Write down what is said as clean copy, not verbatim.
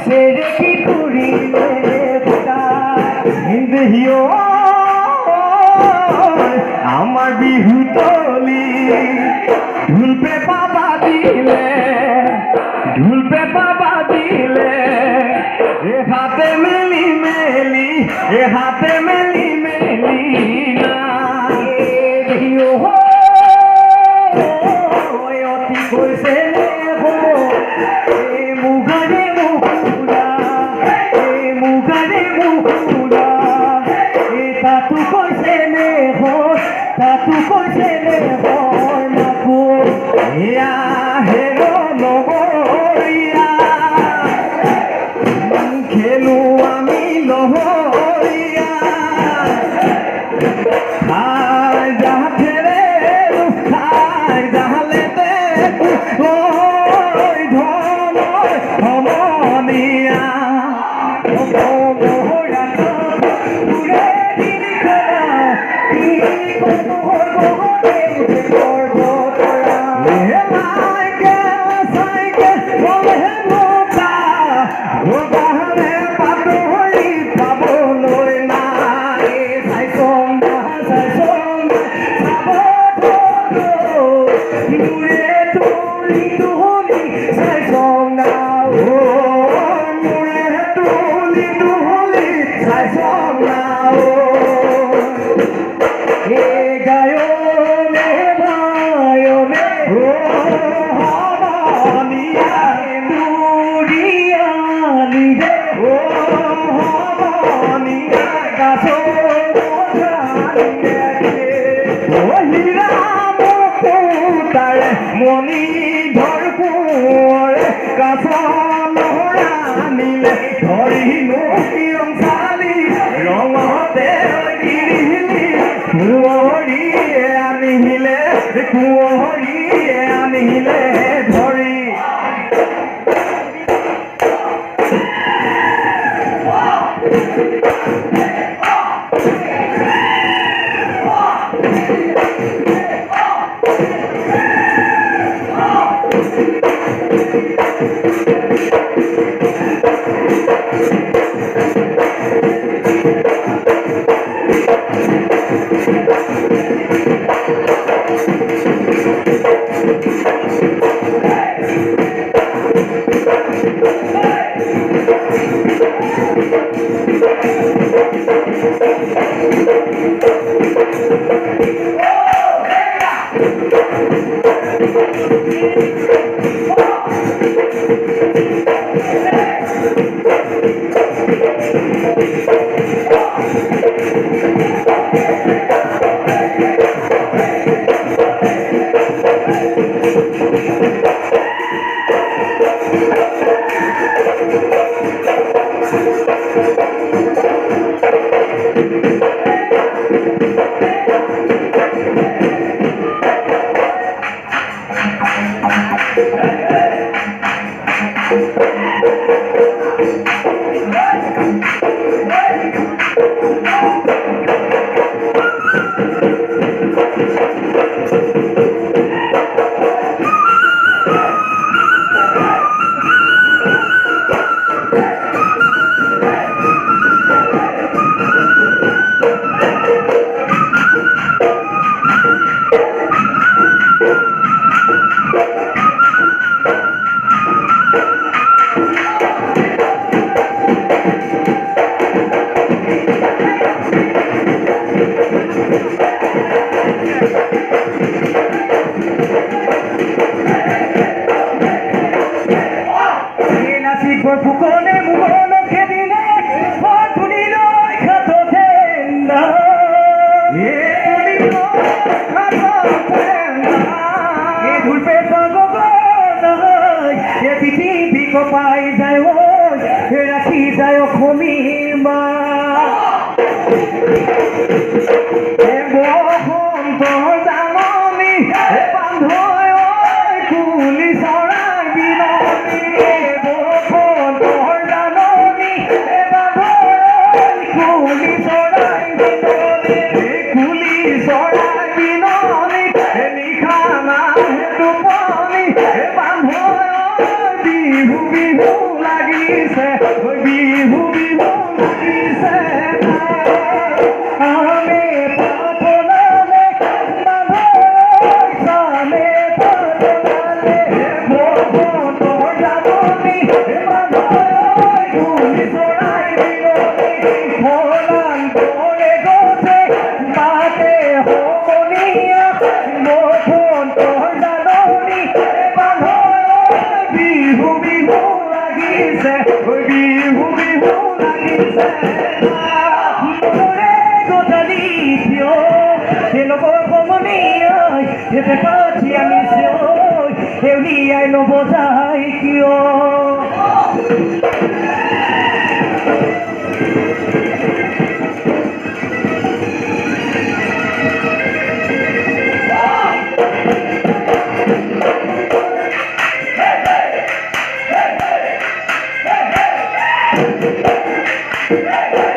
সেরে কি করিলে দেহিও আমার বিহু তলি ঢুলপে বাবা দিলে এ হাতে মেলি না দেহিও অতি কৈছে মুগারে মুকুরা তাতু কৈছে নে হয় মাকো এয়া হেলো লগৰীয়া খেলো আমি লহৰীয়া খাই যাঠেৰে খাই যাহালে সমনীয়া মনি ধৰ কোঁৱৰে কাছলৰা আনিলে ধৰিনো কিয়ং চালি ৰঙতে গিৰিলি কুঁৱৰীয়ে আনিলে ধৰি ফুকনে মুখে দিলে তুলিল খাততে ধুলপে পৃথিৱী কপাই যায় ৰাখি যায় অসমীমা বসন্তৰ জাননী বান্ধৈ কুলি চৰাই বিননী বসন্তৰ জাননী বান্ধৈ কুলি চৰাই বিননী নিশা নাহে টোপনি বান্ধৈ বিহু লাগিছে লাগিছে ঐ বিহু বিহু লাগিছে মনৰে গধূলি থিয় সেই লগৰ কমনি ঐ সেই পাঠি আনিছে ঐ সেউলিয়াই নবজাই কিয় Hey!